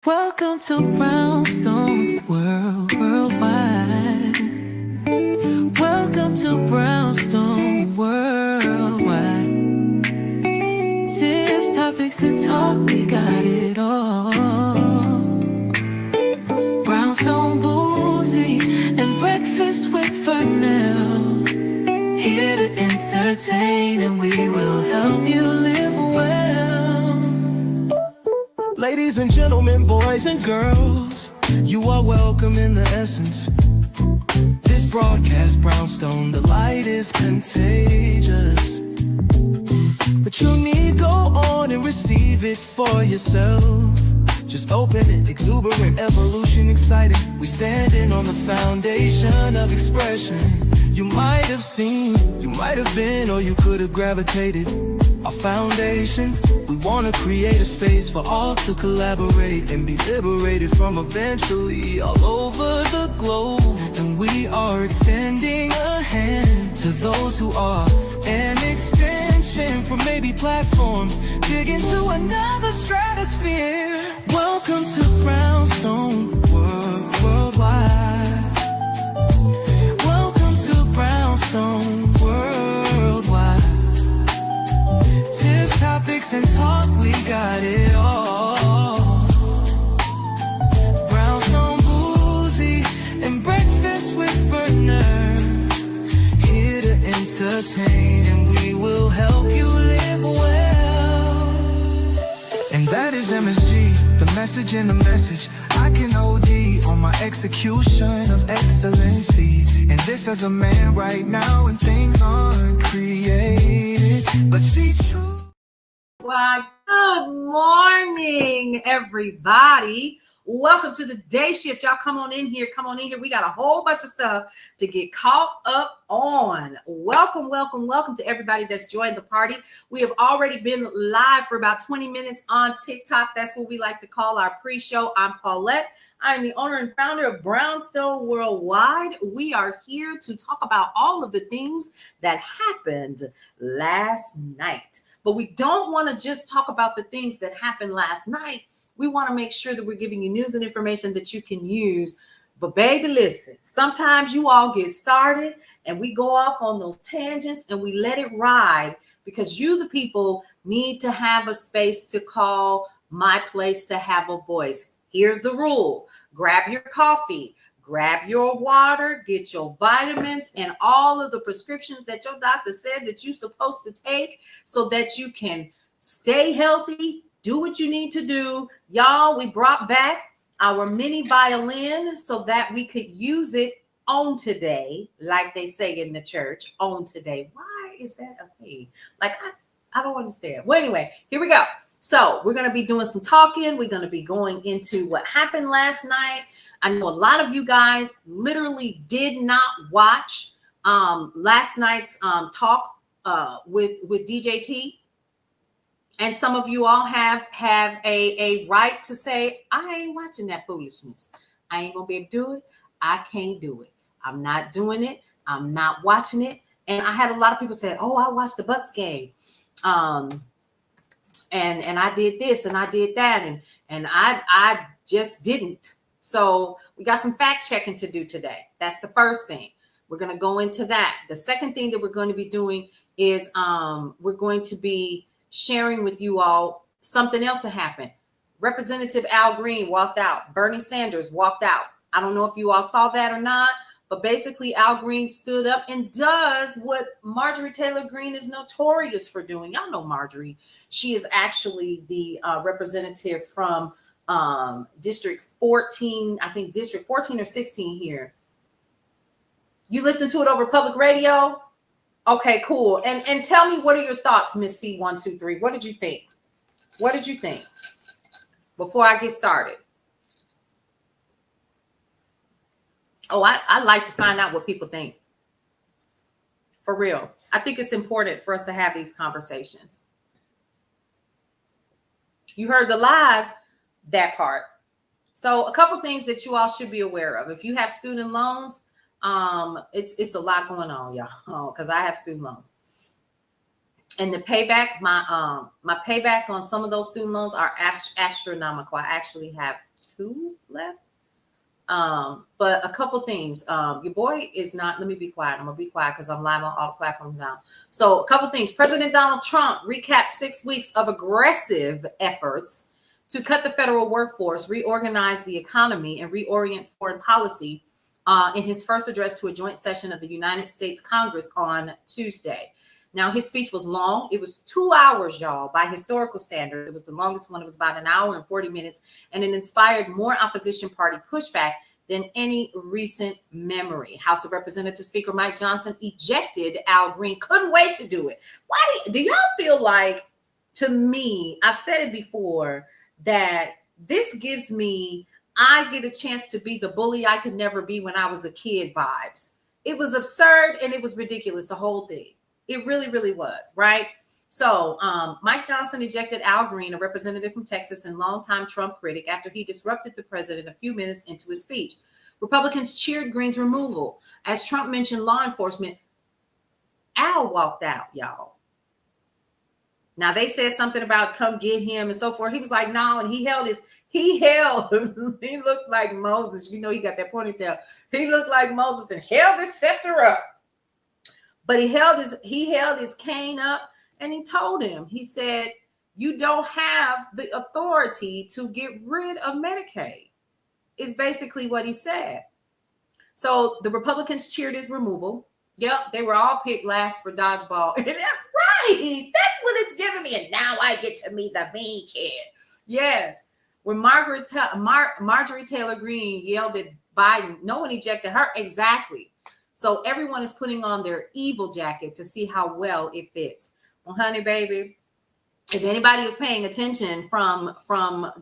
Welcome to Brownstone Worldwide. Welcome to Brownstone Worldwide. Tips, topics, and talk, we got it all. Brownstone Boozy and Breakfast with Vernell. Here to entertain, and we will help you live well. Ladies and gentlemen, boys and girls, you are welcome in the essence. This broadcast, Brownstone, the light is contagious. But you need go on and receive it for yourself. Just open it, exuberant, evolution, exciting. We standing on the foundation of expression. You might have seen, you might have been, or you could have gravitated. Our foundation, we want to create a space for all to collaborate and be liberated from eventually all over the globe. And we are extending a hand to those who are an extension from maybe platforms, dig into another stratosphere. Welcome to Brownstone Worldwide. Welcome to Brownstone Worldwide. Tips, topics, and talk, we got it all. Brownstone Boozy and Breakfast with Vernell. Here to entertain, and we will help you live well. And that is MSG, the message in the message. I can OD on my execution of excellency. And this as a man right now, and things aren't created, but see true. Why, good morning, everybody. Welcome to the day shift. Y'all come on in here. Come on in here. We got a whole bunch of stuff to get caught up on. Welcome, welcome, welcome to everybody that's joined the party. We have already been live for about 20 minutes on TikTok. That's what we like to call our pre-show. I'm Paulette. I am the owner and founder of Brownstone Worldwide. We are here to talk about all of the things that happened last night. But we don't want to just talk about the things that happened last night. We want to make sure that we're giving you news and information that you can use. But baby, listen, sometimes you all get started and we go off on those tangents and we let it ride because you, the people, need to have a space to call my place to have a voice. Here's the rule. Grab your coffee, grab your water, get your vitamins and all of the prescriptions that your doctor said that you're supposed to take so that you can stay healthy, do what you need to do. Y'all, we brought back our mini violin so that we could use it on today, like they say in the church, on today. Why is that a thing? Like, I don't understand. Well, anyway, here we go. So we're going to be doing some talking. We're going to be going into what happened last night. I know a lot of you guys literally did not watch last night's talk with DJT. And some of you all have a right to say, I ain't watching that foolishness. I ain't going to be able to do it. I can't do it. I'm not doing it. I'm not watching it. And I had a lot of people say, oh, I watched the Bucks game. And I did this and I did that. And I just didn't. So we got some fact checking to do today. That's the first thing. We're going to go into that. The second thing that we're going to be doing is we're going to be sharing with you all something else that happened. Representative Al Green walked out. Bernie Sanders walked out. I don't know if you all saw that or not, but basically Al Green stood up and does what Marjorie Taylor Greene is notorious for doing. Y'all know Marjorie. She is actually the representative from District 14, I think District 14 or 16 here. You listen to it over public radio? Okay, cool. And tell me, what are your thoughts, Miss C123? What did you think? What did you think before I get started? Oh, I like to find out what people think. For real. I think it's important for us to have these conversations. You heard the lies, that part. So a couple things that you all should be aware of. If you have student loans, it's a lot going on, y'all, because I have student loans. And the payback, my payback on some of those student loans are astronomical. I actually have 2 left. But a couple things. Your boy is not. Let me be quiet. I'm gonna be quiet because I'm live on all the platforms now. So a couple things. President Donald Trump recapped 6 weeks of aggressive efforts to cut the federal workforce, reorganize the economy, and reorient foreign policy in his first address to a joint session of the United States Congress on Tuesday. Now, his speech was long. It was 2 hours, y'all, by historical standards. It was the longest one. It was about an hour and 40 minutes, and it inspired more opposition party pushback than any recent memory. House of Representatives Speaker Mike Johnson ejected Al Green. Couldn't wait to do it. Why do y'all feel like, to me, I've said it before, that this gives me, I get a chance to be the bully I could never be when I was a kid vibes. It was absurd and it was ridiculous, the whole thing. It really, really was, right? So Mike Johnson ejected Al Green, a representative from Texas and longtime Trump critic, after he disrupted the president a few minutes into his speech. Republicans cheered Green's removal. As Trump mentioned law enforcement, Al walked out, y'all. Now, they said something about come get him and so forth. He was like, no, and he looked like Moses. You know, he got that ponytail. He looked like Moses and held his scepter up. But he held his cane up and he told him, he said, you don't have the authority to get rid of Medicaid, is basically what he said. So the Republicans cheered his removal. Yep, they were all picked last for dodgeball. Right, that's what it's giving me. And now I get to meet the mean kid. Yes, when Marjorie Taylor Greene yelled at Biden, no one ejected her. Exactly. So everyone is putting on their evil jacket to see how well it fits. Well, honey, baby, if anybody is paying attention from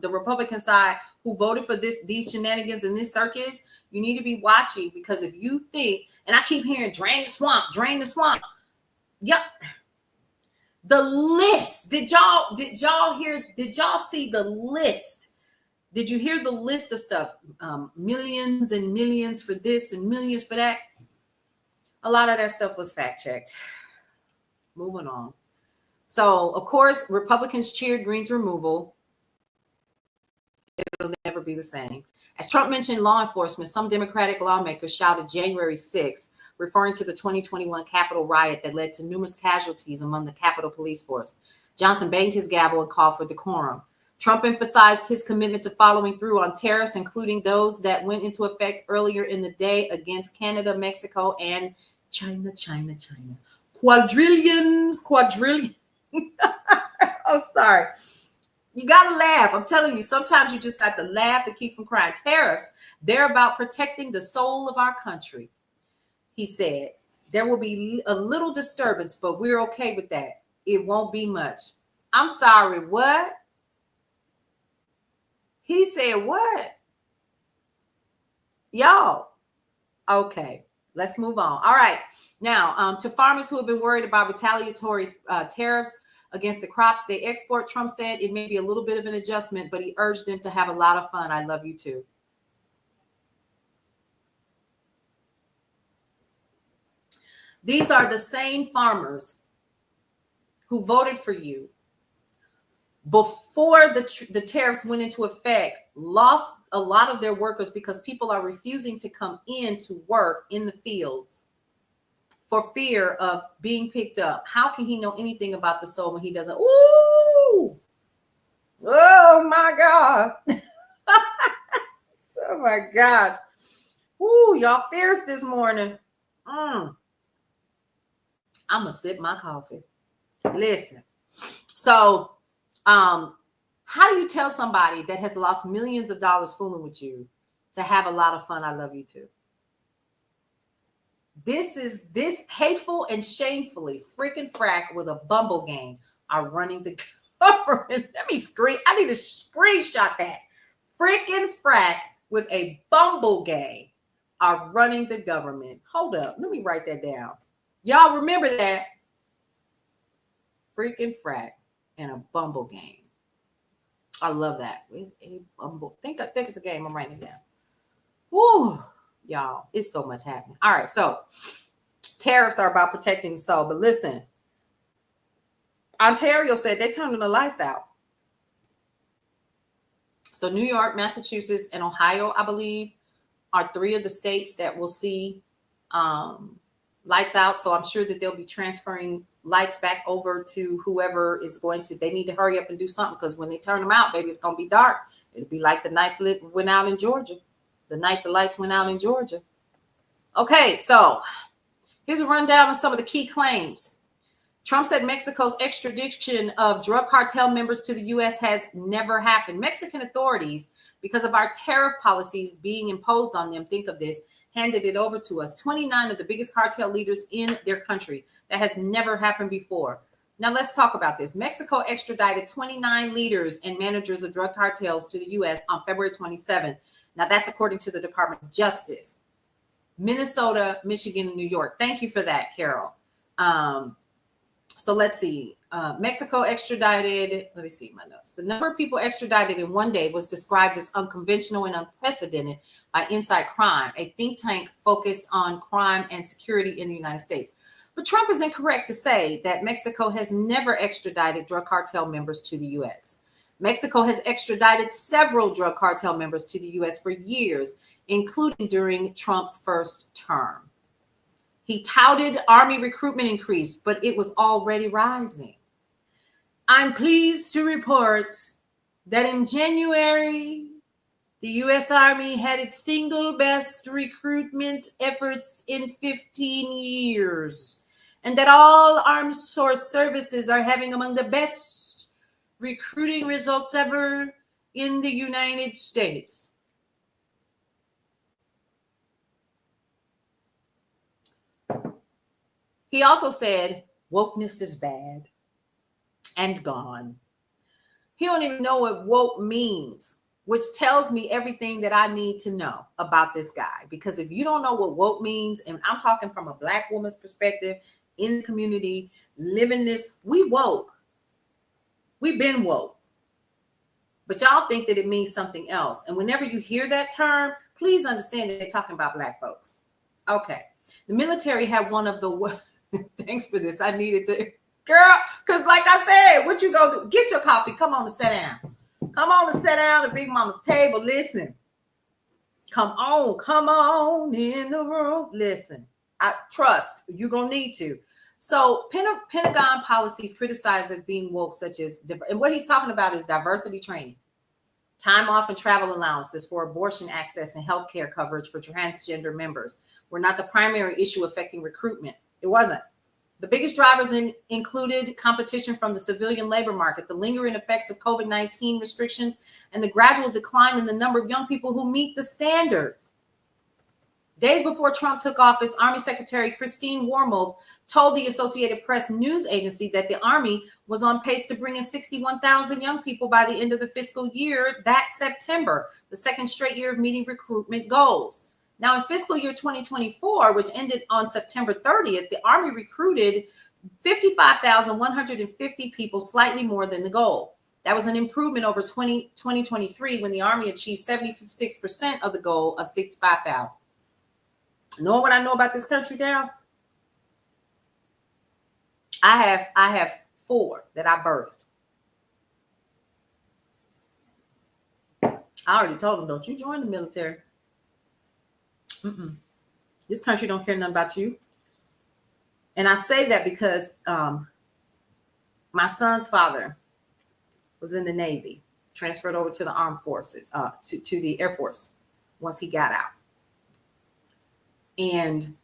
the Republican side who voted for these shenanigans and this circus, you need to be watching, because if you think, and I keep hearing drain the swamp. Yep. The list. Did y'all see the list? Did you hear the list of stuff? Millions and millions for this and millions for that. A lot of that stuff was fact checked. Moving on. So, of course, Republicans cheered Green's removal. It'll never be the same. As Trump mentioned law enforcement, some Democratic lawmakers shouted January 6th, referring to the 2021 Capitol riot that led to numerous casualties among the Capitol Police Force. Johnson banged his gavel and called for decorum. Trump emphasized his commitment to following through on tariffs, including those that went into effect earlier in the day against Canada, Mexico, and China. Quadrillions. I'm sorry. You got to laugh. I'm telling you, sometimes you just got to laugh to keep from crying. Tariffs, they're about protecting the soul of our country. He said, there will be a little disturbance, but we're okay with that. It won't be much. I'm sorry, what? He said, what? Y'all. Okay, let's move on. All right. Now, to farmers who have been worried about retaliatory tariffs against the crops they export, Trump said it may be a little bit of an adjustment, but he urged them to have a lot of fun. I love you too. These are the same farmers who voted for you before the tariffs went into effect, lost a lot of their workers because people are refusing to come in to work in the fields for fear of being picked up. How can he know anything about the soul when he doesn't? Ooh! Oh my God. Oh my gosh. Ooh, y'all fierce this morning. I'm gonna sip my coffee. Listen. So, how do you tell somebody that has lost millions of dollars fooling with you to have a lot of fun? I love you too. This hateful and shamefully freaking frack with a bumble gang are running the government. Let me screen. I need to screenshot that. Freaking frack with a bumble gang are running the government. Hold up. Let me write that down. Y'all remember that? Freaking frack and a bumble gang. I love that. With a bumble. I think it's a game. I'm writing it down. Woo. Y'all, it's so much happening. All right, so tariffs are about protecting the soul. But listen, Ontario said they're turning the lights out. So New York, Massachusetts, and Ohio, I believe, are 3 of the states that will see lights out. So I'm sure that they'll be transferring lights back over to whoever is going to. They need to hurry up and do something, because when they turn them out, baby, it's going to be dark. It'll be like the night went out in Georgia. The night the lights went out in Georgia. Okay, so here's a rundown of some of the key claims. Trump said Mexico's extradition of drug cartel members to the U.S. has never happened. Mexican authorities, because of our tariff policies being imposed on them, think of this, handed it over to us. 29 of the biggest cartel leaders in their country. That has never happened before. Now let's talk about this. Mexico extradited 29 leaders and managers of drug cartels to the U.S. on February 27th. Now that's according to the Department of Justice. Minnesota, Michigan, and New York. Thank you for that, Carol. So let's see. Mexico extradited, let me see my notes. The number of people extradited in one day was described as unconventional and unprecedented by Inside Crime, a think tank focused on crime and security in the United States. But Trump is incorrect to say that Mexico has never extradited drug cartel members to the U.S. Mexico has extradited several drug cartel members to the U.S. for years, including during Trump's first term. He touted Army recruitment increase, but it was already rising. I'm pleased to report that in January, the U.S. Army had its single best recruitment efforts in 15 years, and that all armed force services are having among the best recruiting results ever in the United States. He also said wokeness is bad and gone. He don't even know what woke means, which tells me everything that I need to know about this guy. Because if you don't know what woke means, and I'm talking from a Black woman's perspective in the community, living this, we woke. We've been woke. But y'all think that it means something else. And whenever you hear that term, please understand that they're talking about Black folks. Okay. The military had one of the thanks for this. I needed to, girl, because like I said, what you go do? Get your coffee. Come on and sit down. Come on and sit down at Big Mama's table. Listen. Come on in the room. Listen. I trust you're gonna need to. So Pentagon policies criticized as being woke, such as, and what he's talking about is diversity training, time off and travel allowances for abortion access and healthcare coverage for transgender members were not the primary issue affecting recruitment. It wasn't. The biggest drivers included competition from the civilian labor market, the lingering effects of COVID-19 restrictions, and the gradual decline in the number of young people who meet the standards. Days before Trump took office, Army Secretary Christine Wormuth told the Associated Press news agency that the Army was on pace to bring in 61,000 young people by the end of the fiscal year that September, the second straight year of meeting recruitment goals. Now, in fiscal year 2024, which ended on September 30th, the Army recruited 55,150 people, slightly more than the goal. That was an improvement over 2023, when the Army achieved 76% of the goal of 65,000. Know what I know about this country now? I have 4 that I birthed. I already told them, don't you join the military. This country don't care nothing about you. And I say that because my son's father was in the Navy, transferred over to the armed forces, to the Air Force once he got out. And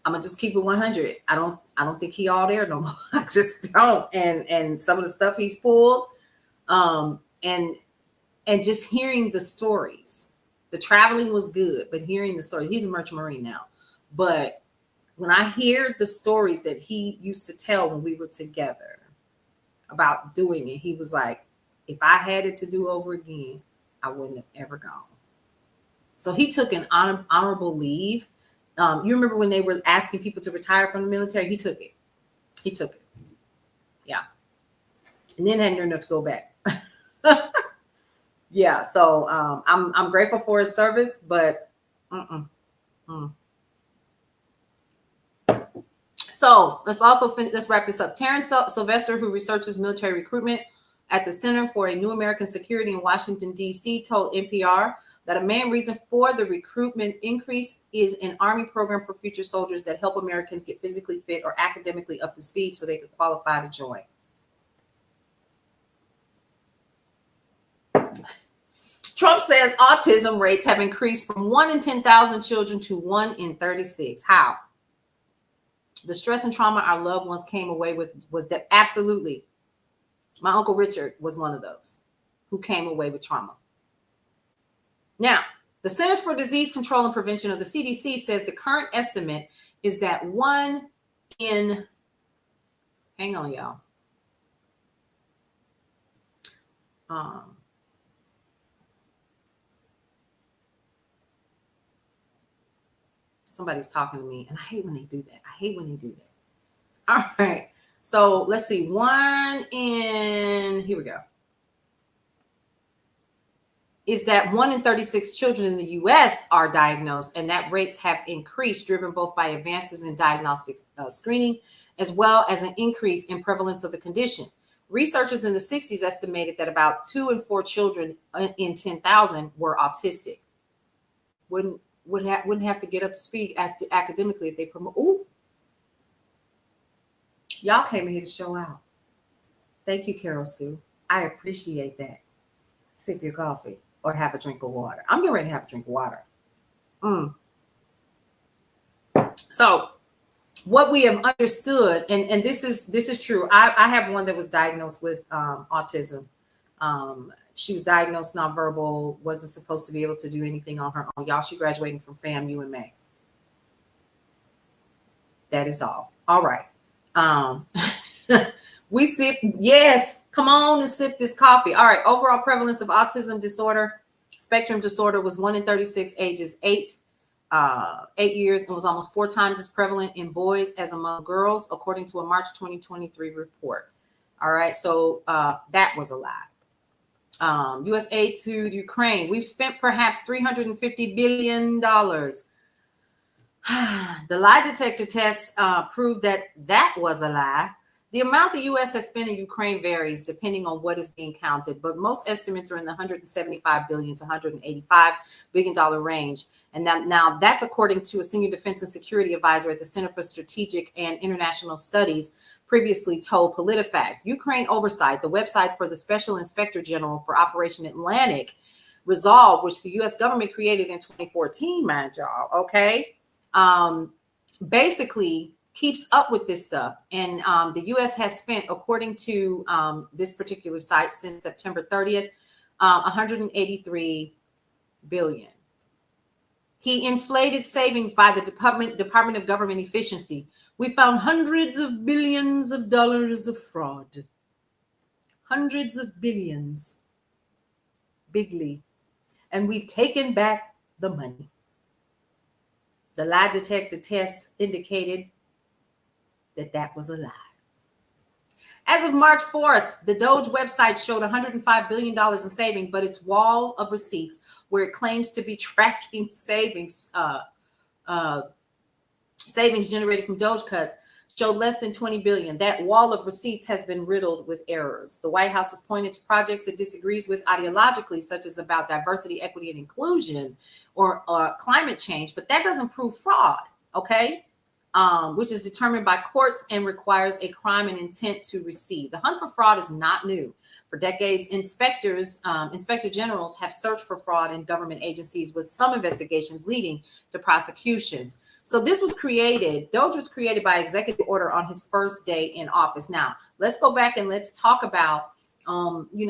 I'm gonna just keep it 100. I don't think he all there no more. I just don't. And some of the stuff he's pulled, and just hearing the stories. The traveling was good, but hearing the stories, he's a merchant marine now. But when I hear the stories that he used to tell when we were together about doing it, he was like, if I had it to do over again, I wouldn't have ever gone. So he took an honorable leave. You remember when they were asking people to retire from the military? He took it. Yeah. And then had enough to go back. Yeah, so I'm grateful for his service, but So let's wrap this up. Terrence Sylvester, who researches military recruitment, at the Center for a New American Security in Washington, D.C., told NPR that a main reason for the recruitment increase is an Army program for future soldiers that help Americans get physically fit or academically up to speed so they could qualify to join. Trump says autism rates have increased from 1 in 10,000 children to 1 in 36. How? The stress and trauma our loved ones came away with was that absolutely. My Uncle Richard was one of those who came away with trauma. Now, the Centers for Disease Control and Prevention of the CDC says the current estimate is that 1 in, hang on, y'all. Somebody's talking to me, and I hate when they do that. I hate when they do that. All right. So let's see. 1 in, here we go. Is that 1 in 36 children in the U.S. are diagnosed, and that rates have increased, driven both by advances in diagnostic screening, as well as an increase in prevalence of the condition. Researchers in the 60s estimated that about 2 in 4 children in 10,000 were autistic. Wouldn't have to get up to speed academically if they promote. Ooh, y'all came here to show out. Thank you, Carol Sue. I appreciate that. Sip your coffee or have a drink of water. I'm getting ready to have a drink of water. So what we have understood, and this is true. I have one that was diagnosed with autism. She was diagnosed nonverbal, wasn't supposed to be able to do anything on her own. Y'all, she graduating from FAMU in May. That is all. All right. We sip, yes, come on and sip this coffee. All right. Overall prevalence of autism disorder, spectrum disorder was 1 in 36 ages 8 years, and was almost 4 times as prevalent in boys as among girls, according to a March 2023 report. All right. So that was a lie. U.S. aid to Ukraine. We've spent perhaps $350 billion. The lie detector tests proved that was a lie. The amount the U.S. has spent in Ukraine varies depending on what is being counted, but most estimates are in the $175 billion to $185 billion range. And now that's according to a senior defense and security advisor at the Center for Strategic and International Studies, previously told PolitiFact. Ukraine Oversight, the website for the Special Inspector General for Operation Atlantic Resolve, which the U.S. government created in 2014, mind y'all, okay, basically keeps up with this stuff. And the U.S. has spent, according to this particular site, since September 30th, $183 billion. He inflated savings by the Department of Government Efficiency. We found hundreds of billions of dollars of fraud. Hundreds of billions. Bigly. And we've taken back the money. The lie detector tests indicated that was a lie. As of March 4th, the Doge website showed $105 billion in savings, but its wall of receipts, where it claims to be tracking savings, savings generated from Doge cuts, showed less than $20 billion. That wall of receipts has been riddled with errors. The White House has pointed to projects it disagrees with ideologically, such as about diversity, equity, and inclusion, or climate change, but that doesn't prove fraud, okay? Which is determined by courts and requires a crime and intent to receive. The hunt for fraud is not new. For decades, inspector generals have searched for fraud in government agencies, with some investigations leading to prosecutions. So this was created, Doge was created by executive order on his first day in office. Now, let's go back and let's talk about,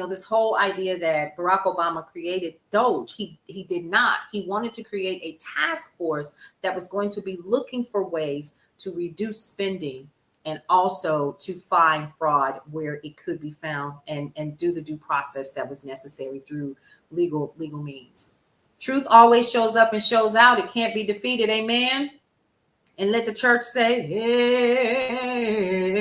this whole idea that Barack Obama created Doge. He did not. He wanted to create a task force that was going to be looking for ways to reduce spending and also to find fraud where it could be found, and do the due process that was necessary through legal means. Truth always shows up and shows out. It can't be defeated. Amen. And let the church say,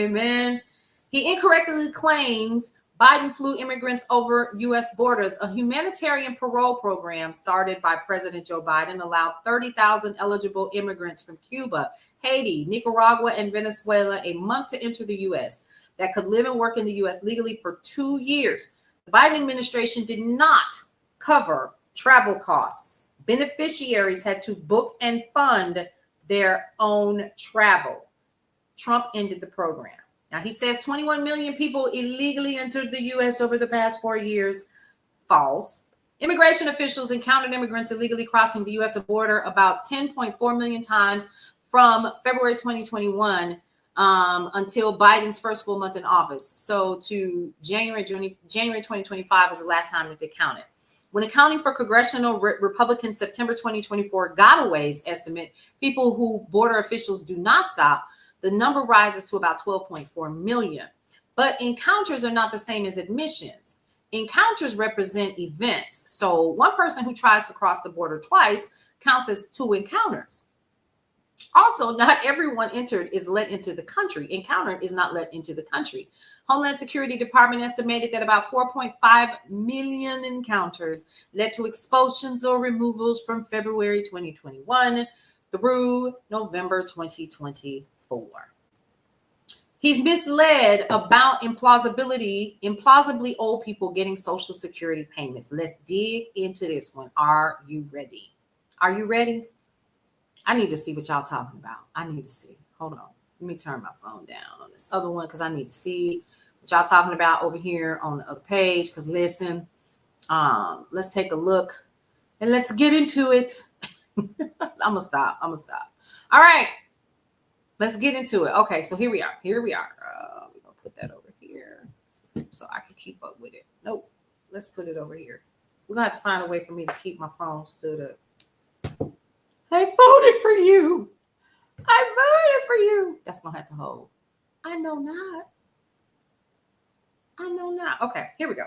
amen. He incorrectly claims Biden flew immigrants over U.S. borders. A humanitarian parole program started by President Joe Biden allowed 30,000 eligible immigrants from Cuba, Haiti, Nicaragua, and Venezuela a month to enter the U.S. that could live and work in the U.S. legally for 2 years. The Biden administration did not cover travel costs. Beneficiaries had to book and fund their own travel. Trump ended the program. Now, he says 21 million people illegally entered the U.S. over the past 4 years. False. Immigration officials encountered immigrants illegally crossing the U.S. border about 10.4 million times from February 2021 until Biden's first full month in office. So to January 2025 was the last time that they counted. When accounting for congressional Republican September 2024 gotaways estimate, people who border officials do not stop, the number rises to about 12.4 million. But encounters are not the same as admissions. Encounters represent events. So one person who tries to cross the border twice counts as 2 encounters. Also, not everyone entered is let into the country. Encountered is not let into the country. Homeland Security Department estimated that about 4.5 million encounters led to expulsions or removals from February 2021 through November 2024. He's misled about implausibly old people getting Social Security payments. Let's dig into this one. Are you ready? Are you ready? I need to see what y'all talking about. I need to see. Hold on. Let me turn my phone down on this other one because I need to see what y'all talking about over here on the other page. Because listen, let's take a look and let's get into it. I'm gonna stop. All right. Let's get into it. Okay, so here we are. We're gonna put that over here so I can keep up with it. Nope. Let's put it over here. We're gonna have to find a way for me to keep my phone stood up. I voted for you. That's gonna have to hold. I know not. Okay, here we go.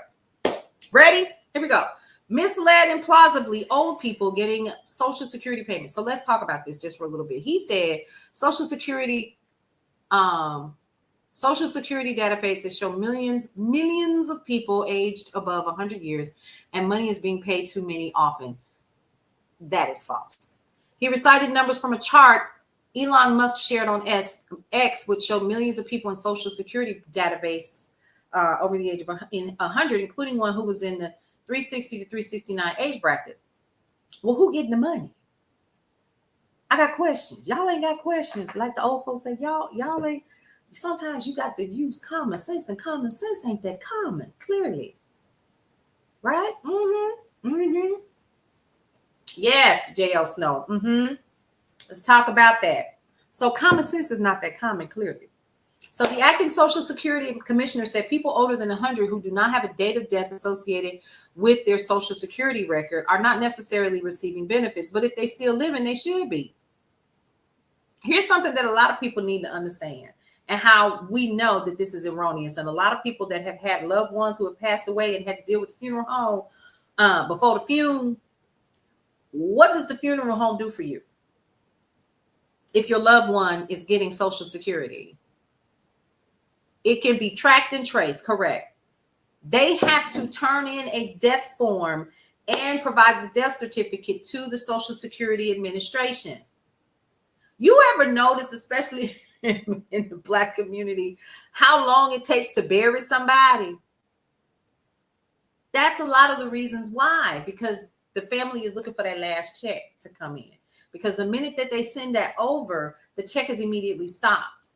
Ready? Here we go. Misled implausibly old people getting Social Security payments. So let's talk about this just for a little bit. He said Social Security databases show millions of people aged above 100 years, and money is being paid too many often. That is false. He recited numbers from a chart Elon Musk shared on X, which showed millions of people in Social Security database over the age of 100, including one who was in the 360 to 369 age bracket. Well, who getting the money? I got questions. Y'all ain't got questions. Like the old folks say, y'all ain't. Sometimes you got to use common sense, and common sense ain't that common, clearly. Right? Yes, J.L. Snow. Let's talk about that. So common sense is not that common, clearly. So the acting Social Security commissioner said people older than 100 who do not have a date of death associated with their Social Security record are not necessarily receiving benefits, but if they still living, they should be. Here's something that a lot of people need to understand and how we know that this is erroneous. And a lot of people that have had loved ones who have passed away and had to deal with the funeral home before the funeral. What does the funeral home do for you if your loved one is getting Social Security? It can be tracked and traced, correct. They have to turn in a death form and provide the death certificate to the Social Security Administration. You ever notice, especially in the Black community, how long it takes to bury somebody? That's a lot of the reasons why, because the family is looking for that last check to come in. Because the minute that they send that over, the check is immediately stopped.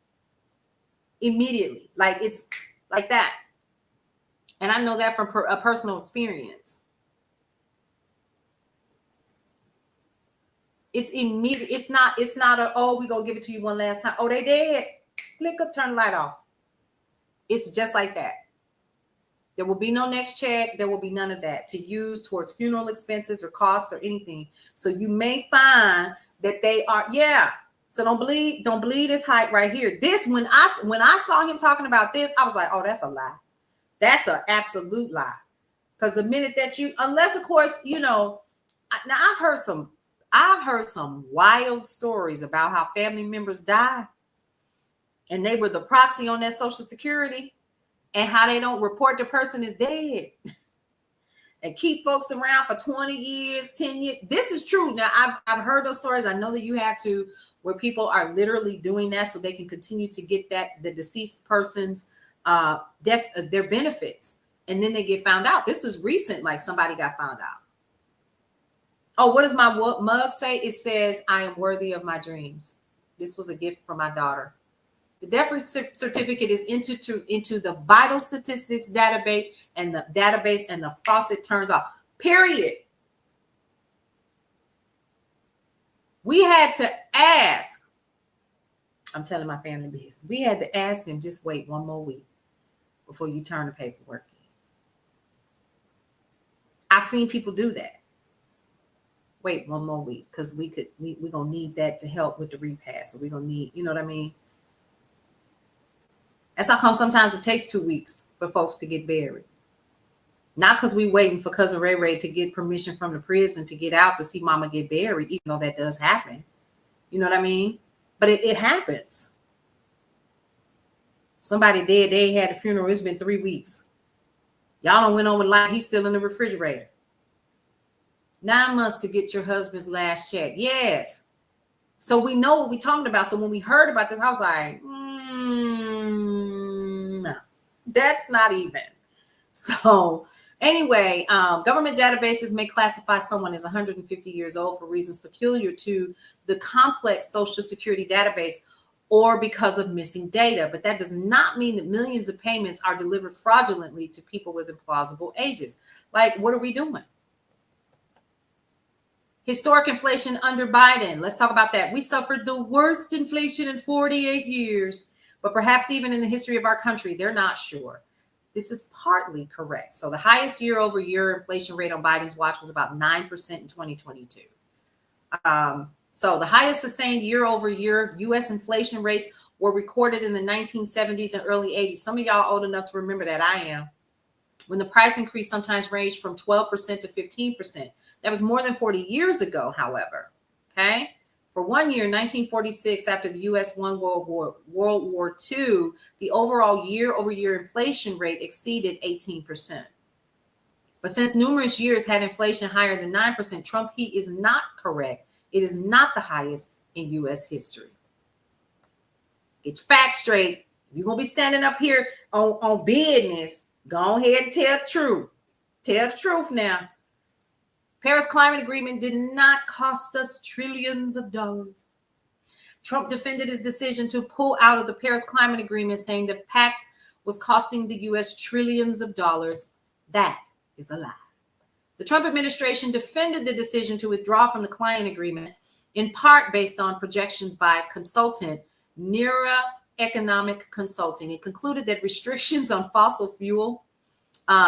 Immediately. Like it's like that. And I know that from a personal experience. It's immediate. It's not we're going to give it to you one last time. Oh, they did. Click up, turn the light off. It's just like that. There will be no next check. There will be none of that to use towards funeral expenses or costs or anything. So you may find that they are, So don't believe this hype right here. This, when I saw him talking about this, I was like, oh, that's a lie. That's an absolute lie. Because the minute that unless of course, now I've heard some wild stories about how family members die and they were the proxy on that Social Security and how they don't report the person is dead and keep folks around for 20 years, 10 years. This is true. Now, I've heard those stories. I know that you have to, where people are literally doing that so they can continue to get the deceased person's their benefits, and then they get found out. This is recent, like somebody got found out. Oh, what does my mug say? It says, I am worthy of my dreams. This was a gift from my daughter. The death certificate is into the vital statistics database, and the faucet turns off. Period. We had to ask. I'm telling my family business. We had to ask them, just wait one more week before you turn the paperwork in. I've seen people do that. Wait one more week, because we're gonna need that to help with the repass. So we're gonna need, you know what I mean? That's how come sometimes it takes 2 weeks for folks to get buried. Not because we're waiting for Cousin Ray Ray to get permission from the prison to get out to see mama get buried, even though that does happen. You know what I mean? But it happens. Somebody dead, they had a funeral, it's been 3 weeks. Y'all don't went on with life, he's still in the refrigerator. 9 months to get your husband's last check. Yes. So we know what we're talking about. So when we heard about this, I was like, no, that's not even. So anyway, government databases may classify someone as 150 years old for reasons peculiar to the complex Social Security database or because of missing data. But that does not mean that millions of payments are delivered fraudulently to people with implausible ages. Like, what are we doing? Historic inflation under Biden. Let's talk about that. We suffered the worst inflation in 48 years, but perhaps even in the history of our country. They're not sure. This is partly correct. So the highest year-over-year inflation rate on Biden's watch was about 9% in 2022. So the highest sustained year-over-year U.S. inflation rates were recorded in the 1970s and early 80s. Some of y'all old enough to remember that. I am. When the price increase sometimes ranged from 12% to 15%. That was more than 40 years ago, however. Okay. For 1 year, 1946, after the U.S. won World War II, the overall year-over-year inflation rate exceeded 18%. But since numerous years had inflation higher than 9%, Trump heat is not correct. It is not the highest in U.S. history. Get your facts straight. You're going to be standing up here on business. Go ahead and tell the truth. Tell the truth now. Paris Climate Agreement did not cost us trillions of dollars. Trump defended his decision to pull out of the Paris Climate Agreement, saying the pact was costing the U.S. trillions of dollars. That is a lie. The Trump administration defended the decision to withdraw from the climate agreement, in part based on projections by consultant NERA Economic Consulting. It concluded that restrictions on fossil fuel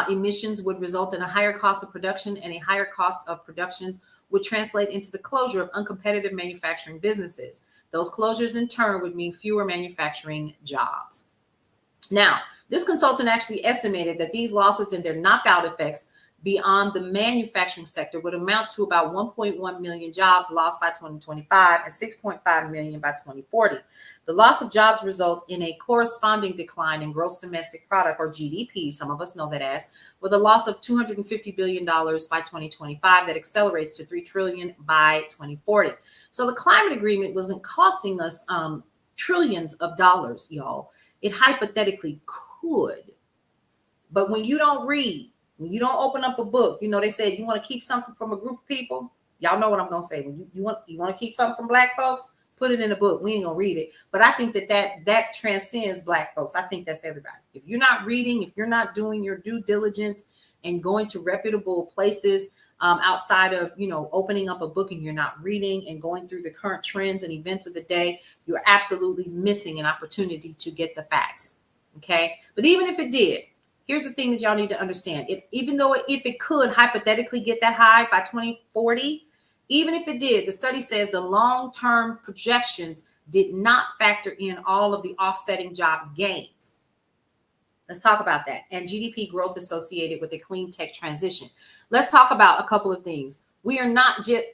emissions would result in a higher cost of production, and a higher cost of productions would translate into the closure of uncompetitive manufacturing businesses. Those closures in turn would mean fewer manufacturing jobs. Now, this consultant actually estimated that these losses and their knockout effects beyond the manufacturing sector would amount to about 1.1 million jobs lost by 2025 and 6.5 million by 2040. The loss of jobs result in a corresponding decline in gross domestic product, or GDP, some of us know that as, with a loss of $250 billion by 2025 that accelerates to $3 trillion by 2040. So the climate agreement wasn't costing us trillions of dollars, y'all. It hypothetically could. But when you don't read, when you don't open up a book, you know, they said you want to keep something from a group of people. Y'all know what I'm going to say. When you want to keep something from Black folks, put it in a book. We ain't going to read it. But I think that transcends Black folks. I think that's everybody. If you're not reading, if you're not doing your due diligence and going to reputable places outside of, you know, opening up a book, and you're not reading and going through the current trends and events of the day, you're absolutely missing an opportunity to get the facts. Okay. But even if it did, here's the thing that y'all need to understand. Even though if it could hypothetically get that high by 2040, even if it did, the study says the long-term projections did not factor in all of the offsetting job gains. Let's talk about that. And GDP growth associated with the clean tech transition. Let's talk about a couple of things. We are not just...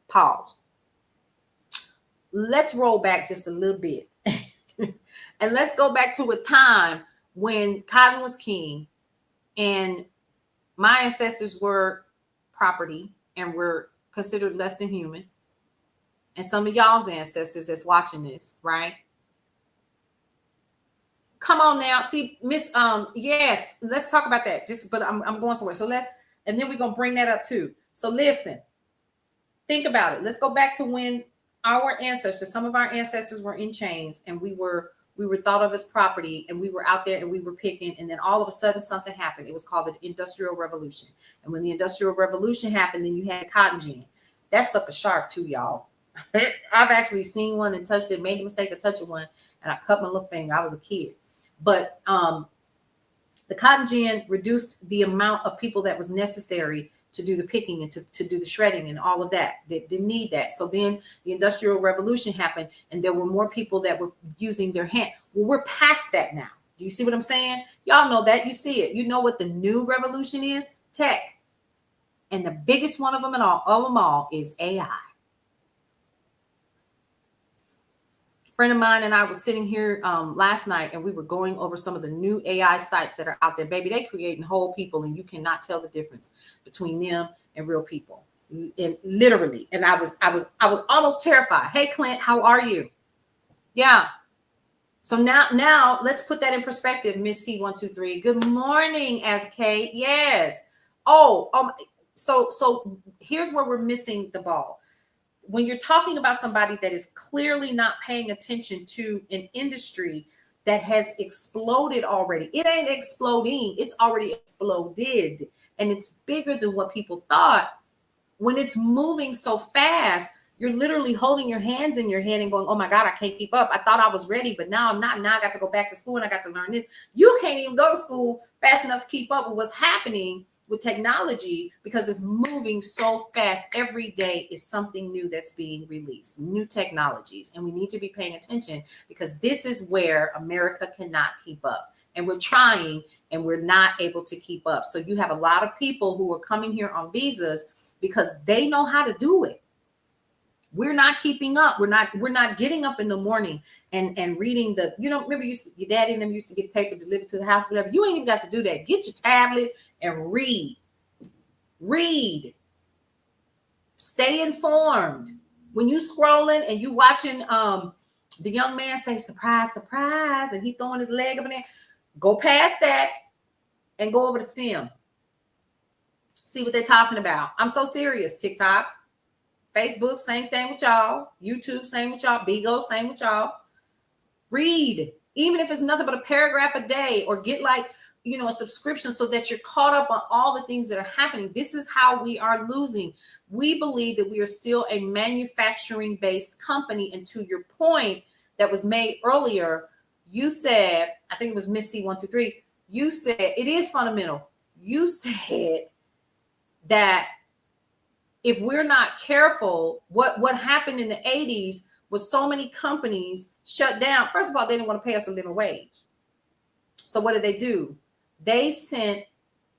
Pause. Let's roll back just a little bit. And let's go back to a time when cotton was king and my ancestors were property and were considered less than human. And some of y'all's ancestors that's watching this, right? Come on now. See, Miss, yes, let's talk about that. But I'm going somewhere. So and then we're going to bring that up too. So listen, think about it. Let's go back to when our ancestors, some of our ancestors were in chains, and we were thought of as property, and we were out there and we were picking, and then all of a sudden something happened. It was called the Industrial Revolution. And when the Industrial Revolution happened, then you had cotton gin. That sucker sharp too, y'all. I've actually seen one and touched it, made the mistake of touching one, and I cut my little finger. I was a kid. But the cotton gin reduced the amount of people that was necessary to do the picking and to do the shredding and all of that. They didn't need that. So then the Industrial Revolution happened, and there were more people that were using their hand. Well, we're past that now. Do you see what I'm saying? Y'all know that. You see it. You know what the new revolution is? Tech. And the biggest one of them all is AI. Friend of mine and I were sitting here last night, and we were going over some of the new AI sites that are out there. Baby, they creating whole people, and you cannot tell the difference between them and real people. And literally, and I was almost terrified. Hey, Clint, how are you? Yeah. So now let's put that in perspective. Miss C123. Good morning, SK. Yes. So here's where we're missing the ball. When you're talking about somebody that is clearly not paying attention to an industry that has exploded already, it ain't exploding, it's already exploded, and it's bigger than what people thought. When it's moving so fast, you're literally holding your hands in your head and going, oh my God, I can't keep up. I thought I was ready, but now I'm not. Now I got to go back to school and I got to learn this. You can't even go to school fast enough to keep up with what's happening with technology, because it's moving so fast. Every day is something new that's being released, new technologies, and we need to be paying attention, because this is where America cannot keep up, and we're trying and we're not able to keep up. So you have a lot of people who are coming here on visas because they know how to do it. We're not keeping up. We're not getting up in the morning and reading the, remember your daddy and them used to get paper delivered to the house, whatever. You ain't even got to do that. Get your tablet and read. Stay informed. When you scrolling and you watching the young man say surprise, surprise, and he throwing his leg up in there, go past that and go over to STEM. See what they're talking about. I'm so serious. TikTok, Facebook, same thing with y'all. YouTube, same with y'all. Bigo, same with y'all. Read, even if it's nothing but a paragraph a day, or get a subscription so that you're caught up on all the things that are happening. This is how we are losing. We believe that we are still a manufacturing based company. And to your point that was made earlier, you said, I think it was Miss C123, you said it is fundamental. You said that if we're not careful, what happened in the 80s was so many companies shut down. First of all, they didn't want to pay us a living wage. So what did they do? They sent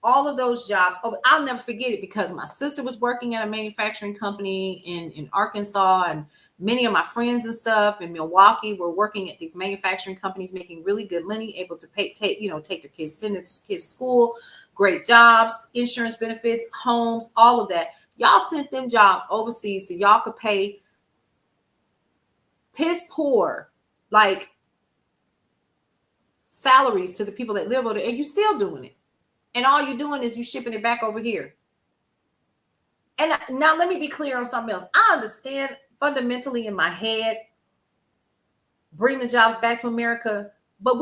all of those jobs over. I'll never forget it, because my sister was working at a manufacturing company in Arkansas, and many of my friends and stuff in Milwaukee were working at these manufacturing companies, making really good money, able to take their kids, send their kids to school, great jobs, insurance benefits, homes, all of that. Y'all sent them jobs overseas so y'all could pay piss poor, salaries to the people that live over there, and you're still doing it. And all you're doing is you shipping it back over here. And now let me be clear on something else. I understand fundamentally in my head, bring the jobs back to America, but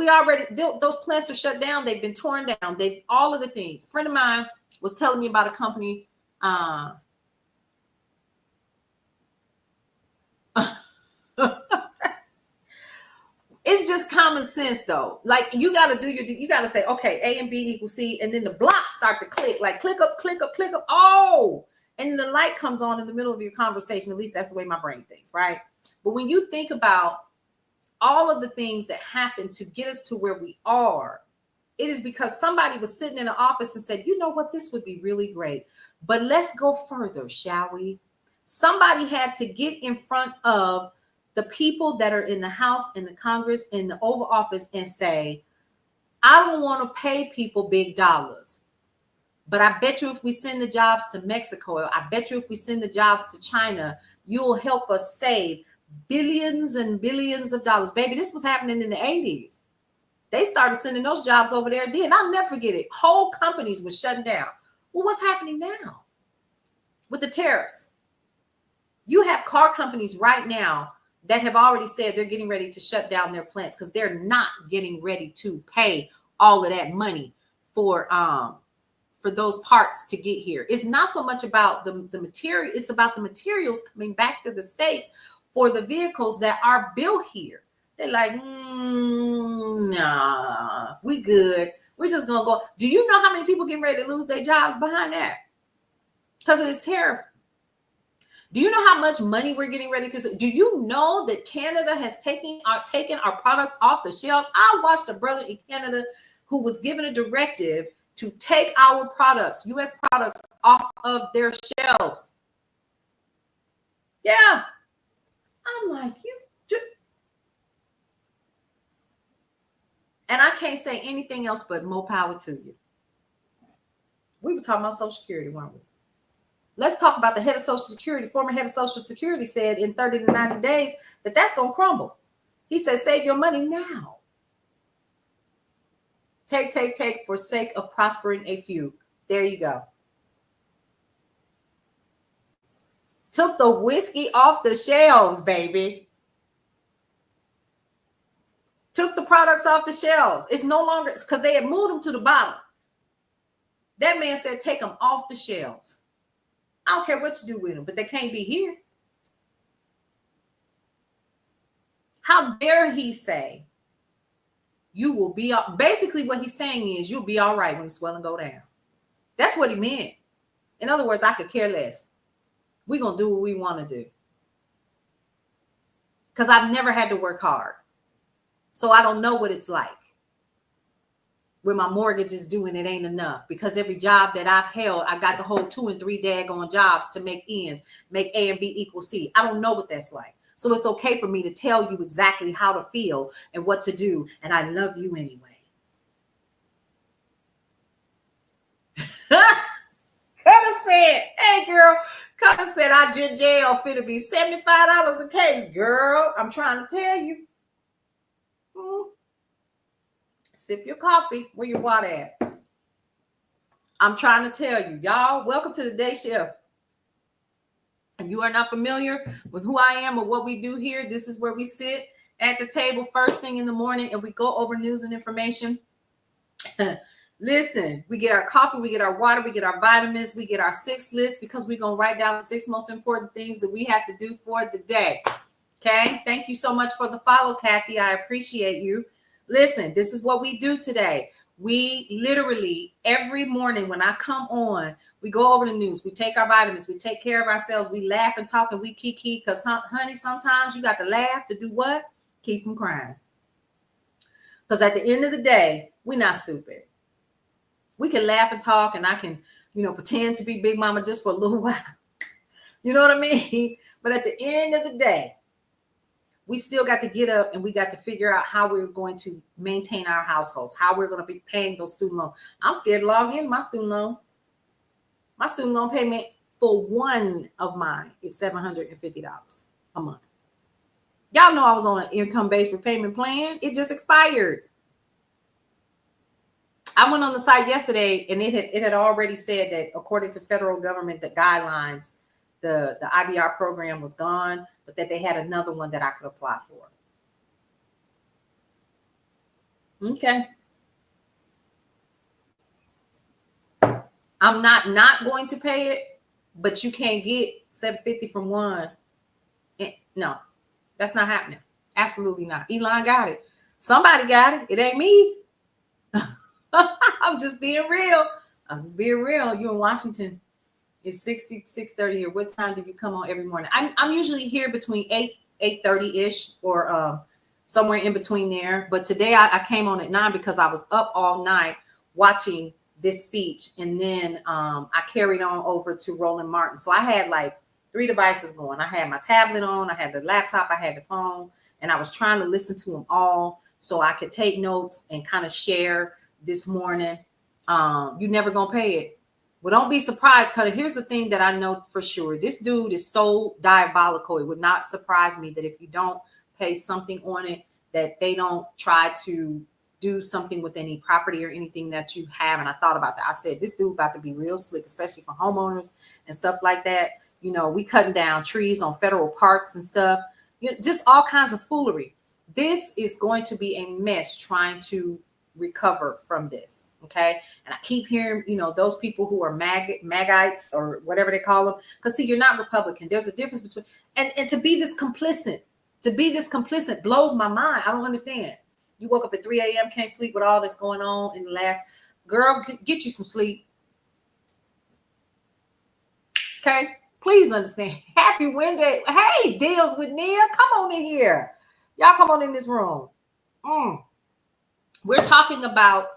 those plants are shut down. They've been torn down. All of the things. A friend of mine was telling me about a company. It's just common sense, though. You got to you got to say, okay, A and B equals C, and then the blocks start to click, click up, click up, click up. Oh, and then the light comes on in the middle of your conversation. At least that's the way my brain thinks, right? But when you think about all of the things that happen to get us to where we are, it is because somebody was sitting in an office and said, you know what, this would be really great, but let's go further, shall we? Somebody had to get in front of the people that are in the House, in the Congress, in the Oval Office, and say, I don't want to pay people big dollars, but I bet you if we send the jobs to Mexico, I bet you if we send the jobs to China, you'll help us save billions and billions of dollars. Baby, this was happening in the 80s. They started sending those jobs over there. Then I'll never forget it. Whole companies were shutting down. Well, what's happening now with the tariffs? You have car companies right now that have already said they're getting ready to shut down their plants because they're not getting ready to pay all of that money for those parts to get here. It's not so much about the material, it's about the materials coming back to the States for the vehicles that are built here. They're like, nah, we good. We're just gonna go. Do you know how many people getting ready to lose their jobs behind that? Because of this tariff. Do you know how much money we're getting ready to? Do you know that Canada has taken our products off the shelves? I watched a brother in Canada who was given a directive to take our products, U.S. products, off of their shelves. Yeah. I'm like, and I can't say anything else but more power to you. We were talking about Social Security, weren't we? Let's talk about the head of Social Security. Former head of Social Security said in 30 to 90 days that's going to crumble. He said, save your money now. Take for sake of prospering a few. There you go. Took the whiskey off the shelves, baby. Took the products off the shelves. It's no longer, because they had moved them to the bottom. That man said, take them off the shelves. I don't care what you do with them, but they can't be here. How dare he say you will be, basically what he's saying is you'll be all right when the swelling go down. That's what he meant. In other words, I could care less. We're going to do what we want to do. Because I've never had to work hard. So I don't know what it's like when my mortgage is due and it ain't enough, because every job that I've held, I've got to hold 2 and 3 daggone jobs to make ends, make A and B equal C. I don't know what that's like. So it's okay for me to tell you exactly how to feel and what to do. And I love you anyway. Cutter said, hey girl, Cutter said I just jail finna be $75 a case. Girl, I'm trying to tell you. Sip your coffee. Where your water at? I'm trying to tell you, y'all, welcome to the Day Shift. If you are not familiar with who I am or what we do here, this is where we sit at the table first thing in the morning and we go over news and information. Listen, we get our coffee, we get our water, we get our vitamins, we get our 6 list, because we're going to write down the 6 most important things that we have to do for the day. Okay. Thank you so much for the follow, Kathy. I appreciate you. Listen, this is what we do today. We literally every morning when I come on, we go over the news, we take our vitamins, we take care of ourselves, we laugh and talk and we kiki, because honey, sometimes you got to laugh to do what? Keep from crying. Because at the end of the day, we're not stupid. We can laugh and talk and I can, pretend to be Big Mama just for a little while. You know what I mean? But at the end of the day, we still got to get up and we got to figure out how we're going to maintain our households, how we're going to be paying those student loans. I'm scared to log in my student loans. My student loan payment for one of mine is $750 a month. Y'all know I was on an income-based repayment plan. It just expired. I went on the site yesterday and it had already said that according to federal government, the guidelines, the IBR program was gone, but that they had another one that I could apply for. Okay. I'm not going to pay it, but you can't get $750 from one. No, that's not happening. Absolutely not. Elon got it. Somebody got it. It ain't me. I'm just being real. You in Washington. It's 6:30 here. What time do you come on every morning? I'm usually here between 8:30-ish or somewhere in between there. But today I came on at 9 because I was up all night watching this speech. And then I carried on over to Roland Martin. So I had like 3 devices going. I had my tablet on, I had the laptop, I had the phone, and I was trying to listen to them all so I could take notes and kind of share this morning. You never gonna pay it. Well, don't be surprised, because here's the thing that I know for sure. This dude is so diabolical. It would not surprise me that if you don't pay something on it, that they don't try to do something with any property or anything that you have. And I thought about that. I said, this dude about to be real slick, especially for homeowners and stuff like that. You know, we cutting down trees on federal parks and stuff, you know, just all kinds of foolery. This is going to be a mess trying to recover from this. Okay. And I keep hearing, you know, those people who are MAGites or whatever they call them, because see, you're not Republican. There's a difference between, and to be this complicit blows my mind. I don't understand. You woke up at 3 a.m., can't sleep with all this going on in the last. Girl, get you some sleep. Okay? Please understand. Happy Wednesday. Hey, Deals with Nia. Come on in here. Y'all come on in this room. We're talking about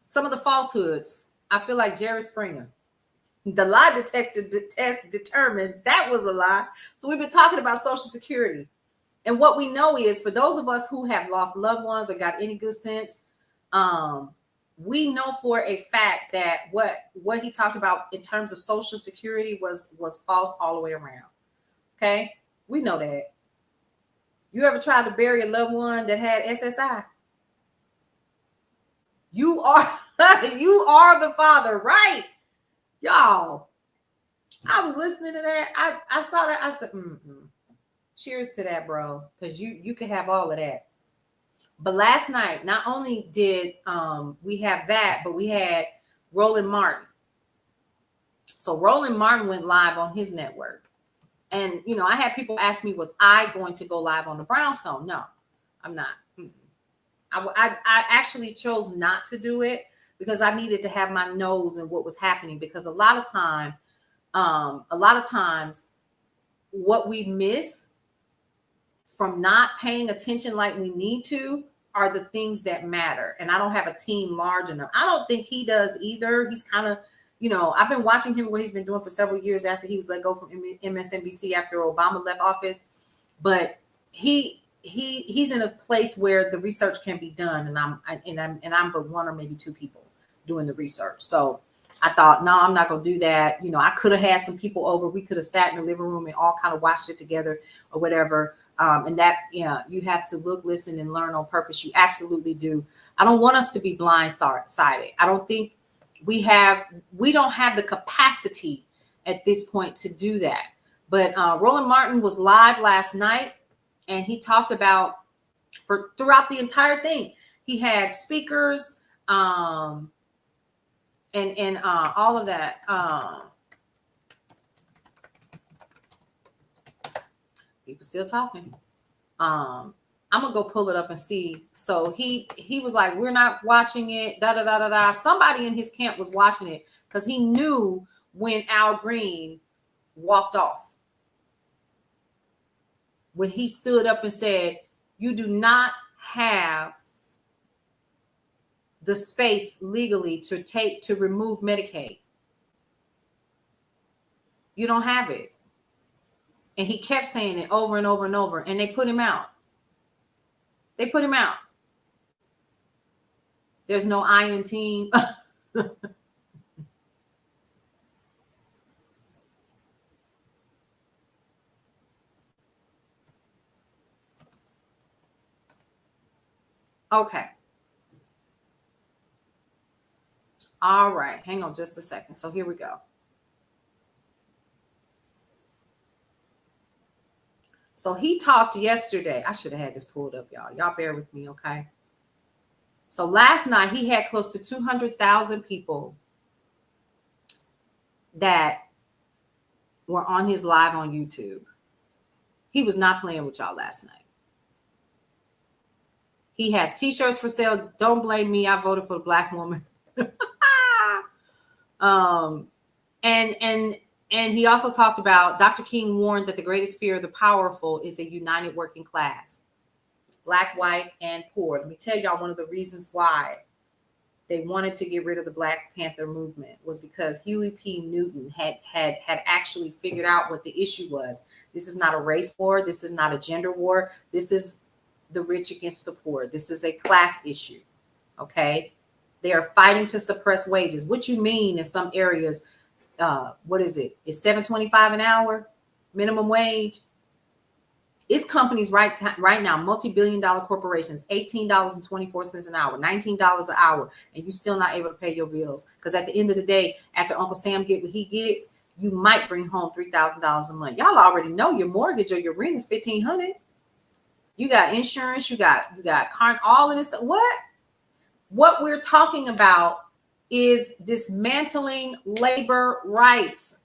some of the falsehoods. I feel like Jerry Springer. The lie detector test determined that was a lie. So we've been talking about Social Security. And what we know is, for those of us who have lost loved ones or got any good sense, we know for a fact that what he talked about in terms of Social Security was false all the way around. Okay, we know that. You ever tried to bury a loved one that had SSI? You are the father, right? Y'all, I was listening to that. I saw that. I said, cheers to that, bro, because you can have all of that. But last night, not only did we have that, but we had Roland Martin. So Roland Martin went live on his network. And, you know, I had people ask me, was I going to go live on the Brownstone? No, I'm not. I actually chose not to do it because I needed to have my nose in what was happening, because a lot of times what we miss from not paying attention like we need to are the things that matter. And I don't have a team large enough. I don't think he does either. He's kind of, you know, I've been watching him, what he's been doing for several years after he was let go from MSNBC after Obama left office. But he's in a place where the research can be done, and I'm but one or maybe two people doing the research. So I thought, no, I'm not gonna do that. You know, I could have had some people over. We could have sat in the living room and all kind of watched it together or whatever. And that, yeah, you have to look, listen, and learn on purpose. You absolutely do. I don't want us to be blindsided. I don't think we don't have the capacity at this point to do that. But Roland Martin was live last night, and he talked about throughout the entire thing. He had speakers and all of that. People still talking. I'm gonna go pull it up and see. So he was like, we're not watching it. Da da da da da. Somebody in his camp was watching it because he knew when Al Green walked off. When he stood up and said, you do not have the space legally to remove Medicaid. You don't have it. And he kept saying it over and over and over, and they put him out. There's no I in team. Okay. All right. Hang on just a second. So here we go. So he talked yesterday. I should have had this pulled up, y'all. Y'all bear with me, okay? So last night, he had close to 200,000 people that were on his live on YouTube. He was not playing with y'all last night. He has T-shirts for sale. Don't blame me. I voted for the black woman. And he also talked about, Dr. King warned that the greatest fear of the powerful is a united working class, black, white, and poor. Let me tell y'all one of the reasons why they wanted to get rid of the Black Panther movement was because Huey P. Newton had actually figured out what the issue was. This is not a race war. This is not a gender war. This is the rich against the poor. This is a class issue, okay? They are fighting to suppress wages. What you mean in some areas, what is it? It's $7.25 an hour minimum wage. It's companies right now, multi-billion-dollar corporations, $18.24 an hour, $19 an hour, and you're still not able to pay your bills. Because at the end of the day, after Uncle Sam get what he gets, you might bring home $3,000 a month. Y'all already know your mortgage or your rent is $1,500. You got insurance, you got car, all of this. What we're talking about is dismantling labor rights.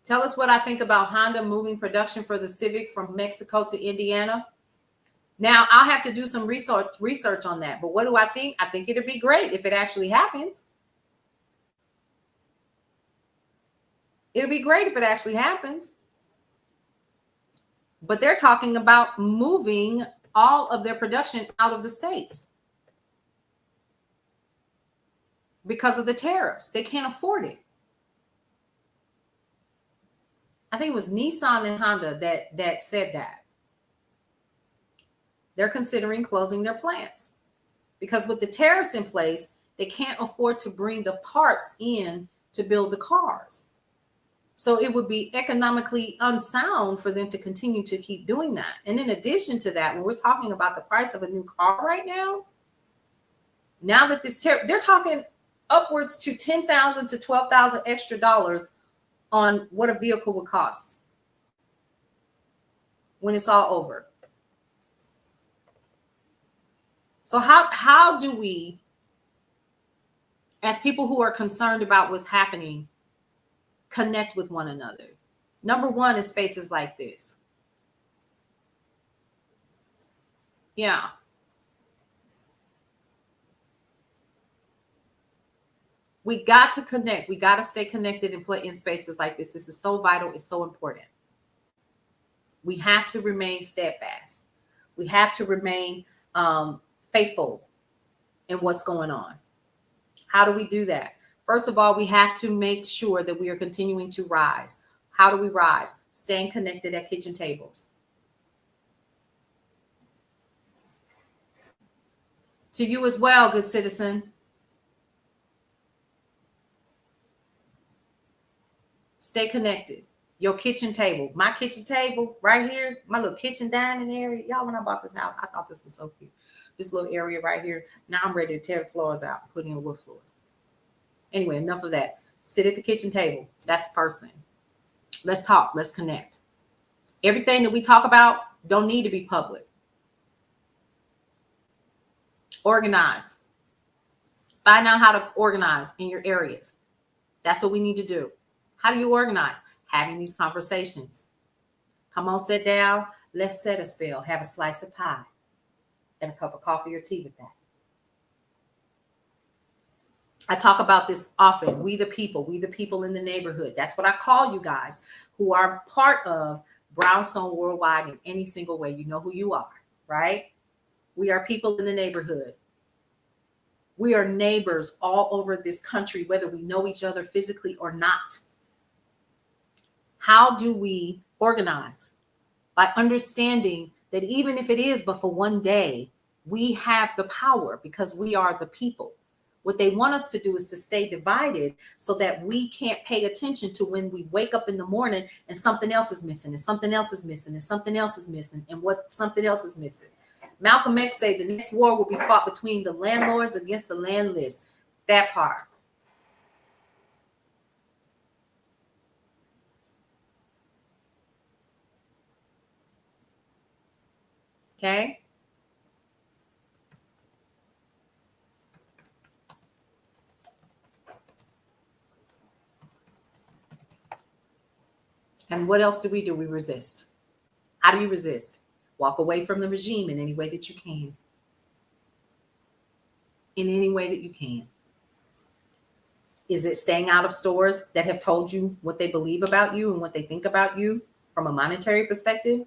Tell us what I think about Honda moving production for the Civic from Mexico to Indiana. Now, I'll have to do some research on that. But what do I think? I think it'd be great if it actually happens. It'll be great if it actually happens. But they're talking about moving all of their production out of the States because of the tariffs. They can't afford it. I think it was Nissan and Honda that said that. They're considering closing their plants because with the tariffs in place, they can't afford to bring the parts in to build the cars. So it would be economically unsound for them to continue to keep doing that. And in addition to that, when we're talking about the price of a new car right now that this they're talking upwards to $10,000 to $12,000 extra dollars on what a vehicle would cost when it's all over. So how do we, as people who are concerned about what's happening, connect with one another? Number one is spaces like this. Yeah. We got to connect. We got to stay connected and play in spaces like this. This is so vital. It's so important. We have to remain steadfast. We have to remain faithful in what's going on. How do we do that? First of all, we have to make sure that we are continuing to rise. How do we rise? Staying connected at kitchen tables. To you as well, good citizen. Stay connected. Your kitchen table. My kitchen table right here. My little kitchen dining area. Y'all, when I bought this house, I thought this was so cute. This little area right here. Now I'm ready to tear the floors out and put in wood floors. Anyway, enough of that. Sit at the kitchen table. That's the first thing. Let's talk. Let's connect. Everything that we talk about don't need to be public. Organize. Find out how to organize in your areas. That's what we need to do. How do you organize? Having these conversations. Come on, sit down. Let's set a spell. Have a slice of pie and a cup of coffee or tea with that. I talk about this often. We the people in the neighborhood. That's what I call you guys who are part of Brownstone Worldwide in any single way. You know who you are, right? We are people in the neighborhood. We are neighbors all over this country, whether we know each other physically or not. How do we organize? By understanding that even if it is but for one day, we have the power because we are the people. What they want us to do is to stay divided so that we can't pay attention to when we wake up in the morning and something else is missing and something else is missing and something else is missing and what something else is missing. Malcolm X said the next war will be fought between the landlords against the landless. That part. Okay. And what else do? We resist. How do you resist? Walk away from the regime in any way that you can. In any way that you can. Is it staying out of stores that have told you what they believe about you and what they think about you from a monetary perspective?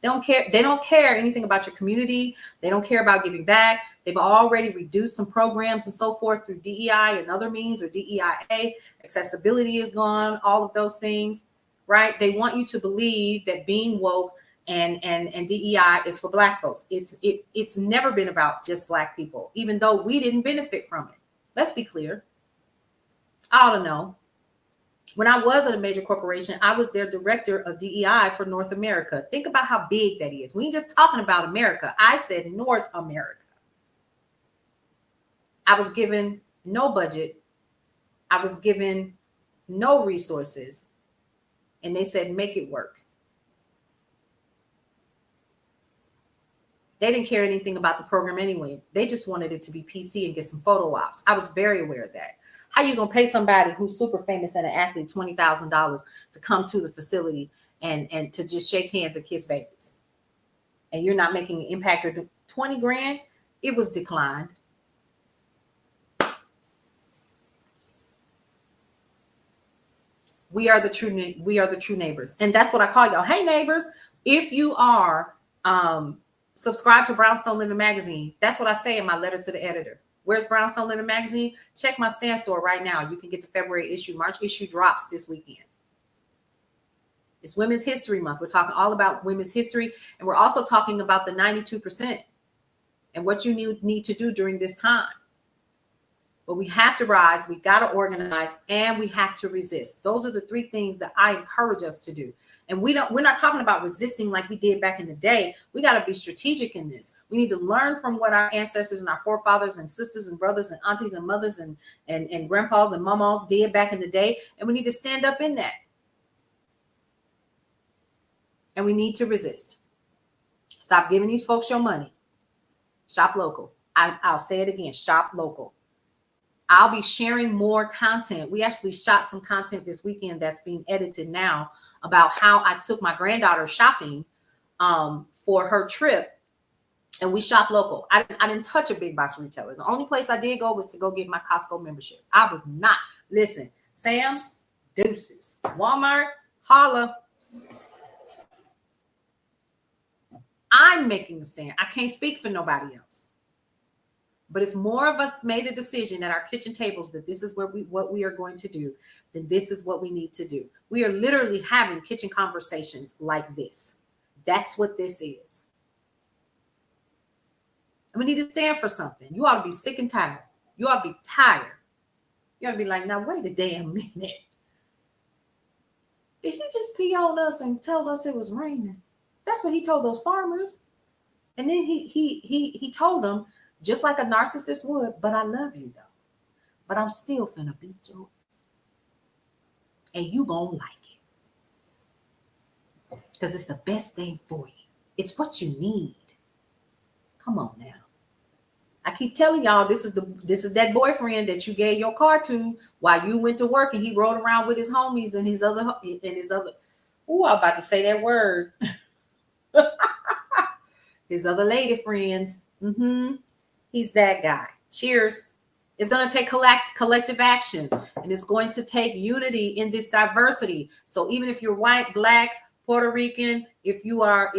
They don't care. They don't care anything about your community. They don't care about giving back. They've already reduced some programs and so forth through DEI and other means or DEIA. Accessibility is gone, all of those things, right? They want you to believe that being woke and DEI is for Black folks. It's never been about just Black people, even though we didn't benefit from it. Let's be clear. I ought to know. When I was at a major corporation, I was their director of DEI for North America. Think about how big that is. We ain't just talking about America. I said North America. I was given no budget. I was given no resources. And they said, make it work. They didn't care anything about the program anyway. They just wanted it to be PC and get some photo ops. I was very aware of that. How you gonna pay somebody who's super famous and an athlete $20,000 to come to the facility and to just shake hands and kiss babies? And you're not making an impact or 20 grand? It was declined. We are the true neighbors. And that's what I call y'all. Hey neighbors, if you are subscribe to Brownstone Living Magazine, that's what I say in my letter to the editor. Where's Brownstone Living Magazine? Check my stand store right now. You can get the February issue. March issue drops this weekend. It's Women's History Month. We're talking all about women's history. And we're also talking about the 92% and what you need to do during this time. But we have to rise, we got to organize, and we have to resist. Those are the three things that I encourage us to do. And we're not talking about resisting like we did back in the day. We got to be strategic in this. We need to learn from what our ancestors and our forefathers and sisters and brothers and aunties and mothers and grandpas and mamas did back in the day. And we need to stand up in that. And we need to resist. Stop giving these folks your money. Shop local. I'll say it again, shop local. I'll be sharing more content. We actually shot some content this weekend that's being edited now about how I took my granddaughter shopping for her trip, and we shop local. I didn't touch a big box retailer. The only place I did go was to go get my Costco membership. I was not. Listen, Sam's, deuces. Walmart, holla. I'm making a stand. I can't speak for nobody else. But if more of us made a decision at our kitchen tables that this is what we are going to do, then this is what we need to do. We are literally having kitchen conversations like this. That's what this is. And we need to stand for something. You ought to be sick and tired. You ought to be tired. You ought to be like, now wait a damn minute. Did he just pee on us and tell us it was raining? That's what he told those farmers. And then he told them, just like a narcissist would, but I love you though. But I'm still finna beat you. And you gonna like it. Because it's the best thing for you. It's what you need. Come on now. I keep telling y'all, this is that boyfriend that you gave your car to while you went to work and he rode around with his homies and his other. Oh, I'm about to say that word. His other lady friends. He's that guy. Cheers. It's going to take collective action, and it's going to take unity in this diversity. So even if you're white, black, Puerto Rican, if you are,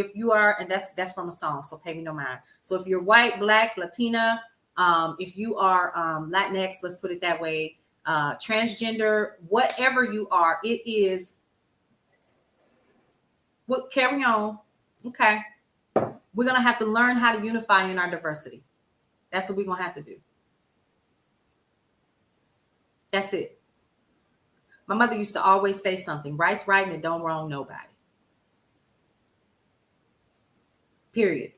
and that's from a song, so pay me no mind. So if you're white, black, Latina, if you are Latinx, let's put it that way, transgender, whatever you are, it is. Well, carry on. Okay. We're going to have to learn how to unify in our diversity. That's what we're going to have to do. That's it. My mother used to always say something, right's right and it don't wrong nobody. Period.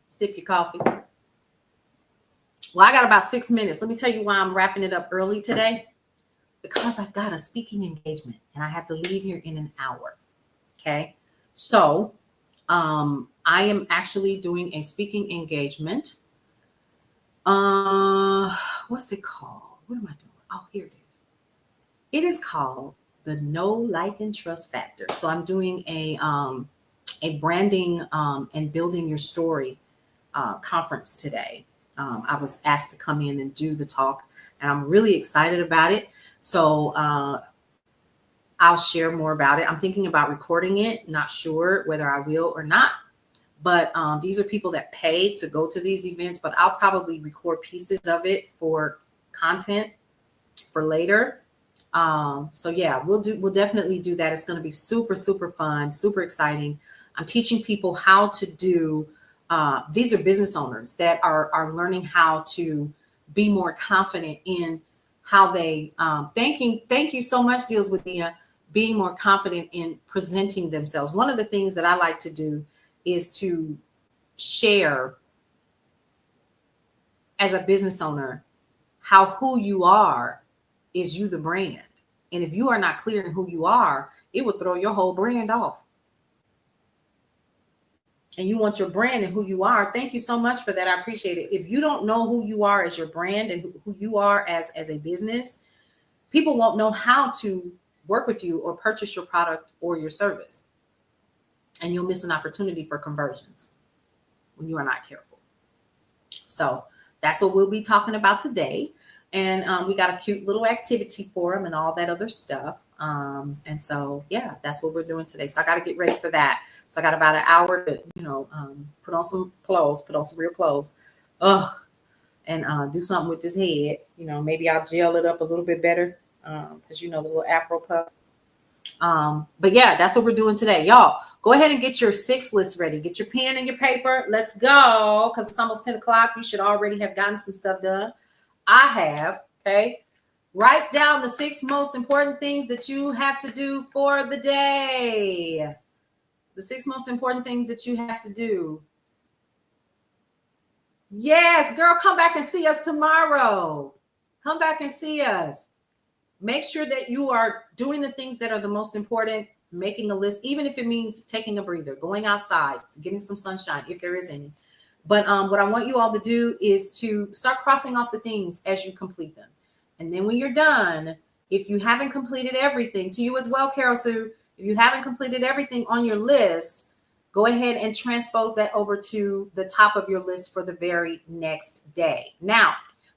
Sip your coffee. Well, I got about 6 minutes. Let me tell you why I'm wrapping it up early today. Because I've got a speaking engagement and I have to leave here in an hour. Okay. So I am actually doing a speaking engagement. What's it called? What am I doing? Oh, here it is. It is called the Know, Like, and Trust Factor. So I'm doing a branding and building your story conference today. I was asked to come in and do the talk, and I'm really excited about it. So I'll share more about it. I'm thinking about recording it, not sure whether I will or not. But these are people that pay to go to these events, but I'll probably record pieces of it for content for later. So yeah, we'll definitely do that. It's going to be super, super fun, super exciting. I'm teaching people how to do These are business owners that are learning how to be more confident in how they, thank you so much, Deals with Nia, being more confident in presenting themselves. One of the things that I like to do is to share as a business owner how who you are is you, the brand. And if you are not clear in who you are, it will throw your whole brand off. And you want your brand and who you are. Thank you so much for that. I appreciate it. If you don't know who you are as your brand and who you are as a business, people won't know how to work with you or purchase your product or your service. And you'll miss an opportunity for conversions when you are not careful. So that's what we'll be talking about today. And we got a cute little activity for them and all that other stuff. And so, yeah, that's what we're doing today. So I got to get ready for that. So I got about an hour to, put on some clothes, put on some real clothes. And do something with this head. Maybe I'll gel it up a little bit better. Because the little Afro puff. But yeah, that's what we're doing today. Y'all, go ahead and get your 6 list ready. Get your pen and your paper. Let's go. Because it's almost 10 o'clock. You should already have gotten some stuff done. I have. Okay. Write down the 6 most important things that you have to do for the day. The 6 most important things that you have to do. Yes, girl, come back and see us tomorrow. Come back and see us. Make sure that you are doing the things that are the most important, making a list, even if it means taking a breather, going outside, getting some sunshine, if there is any. But what I want you all to do is to start crossing off the things as you complete them. And then when you're done, if you haven't completed everything, to you as well, Carol Sue, if you haven't completed everything on your list, go ahead and transpose that over to the top of your list for the very next day. Now,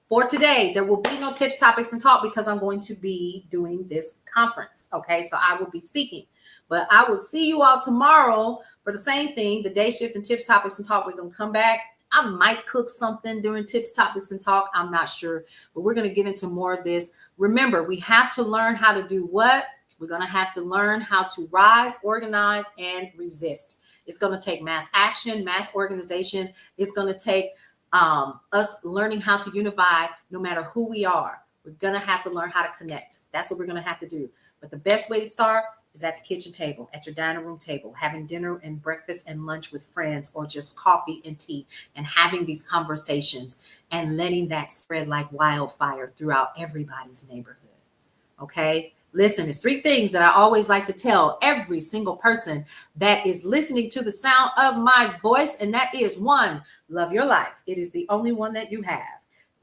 for today, there will be no tips, topics, and talk because I'm going to be doing this conference. Okay, so I will be speaking. But I will see you all tomorrow for the same thing, the day shift and tips, topics, and talk. We're going to come back. I might cook something during tips, topics, and talk. I'm not sure, but we're going to get into more of this. Remember, we have to learn how to do what? We're going to have to learn how to rise, organize, and resist. It's going to take mass action, mass organization. It's going to take us learning how to unify no matter who we are. We're going to have to learn how to connect. That's what we're going to have to do. But the best way to start is at the kitchen table, at your dining room table, having dinner and breakfast and lunch with friends, or just coffee and tea, and having these conversations and letting that spread like wildfire throughout everybody's neighborhood. Okay? Listen, it's 3 things that I always like to tell every single person that is listening to the sound of my voice. And that is 1, love your life. It is the only one that you have.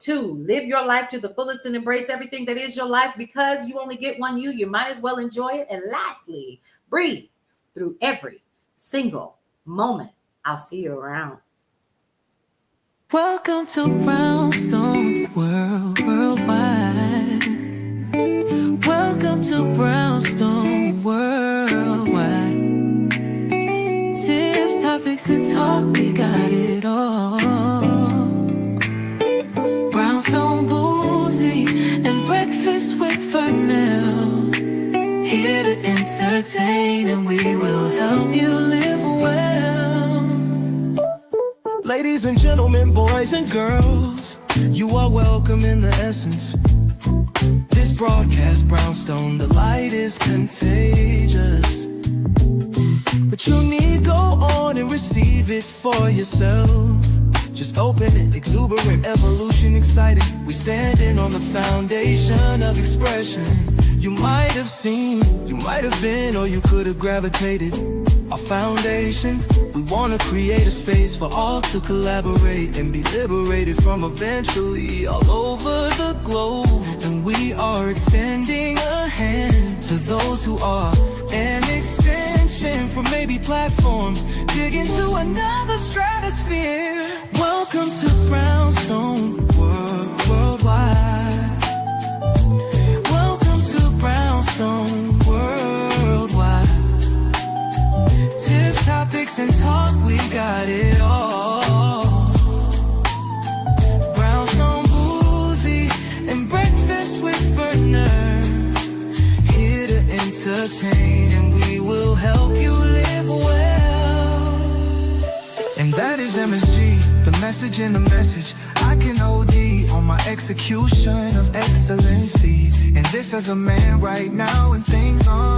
2, live your life to the fullest and embrace everything that is your life because you only get one you might as well enjoy it. And lastly, breathe through every single moment. I'll see you around. Welcome to Brownstone Worldwide. Welcome to Brownstone Worldwide. Tips, topics, and talk, we got it all. Brownstone Boozy and Breakfast with Vernell. Here to entertain and we will help you live well. Ladies and gentlemen, boys and girls, you are welcome in the essence. This broadcast, Brownstone, the light is contagious. But you need go on and receive it for yourself. Just open it, exuberant, evolution, excited. We standing on the foundation of expression. You might have seen, you might have been, or you could have gravitated. Our foundation, we want to create a space for all to collaborate and be liberated from eventually all over the globe. And we are extending a hand to those who are an extension from maybe platforms. Dig into another stratosphere. Welcome to Brownstone Worldwide. Welcome to Brownstone Worldwide. Tips, topics, and talk, we got it all. Brownstone Boozy and Breakfast with Vernell. Here to entertain and we will help you live well. And that is is MSG, the message in the message. I can OD on my execution of excellency. And this as a man right now, and things on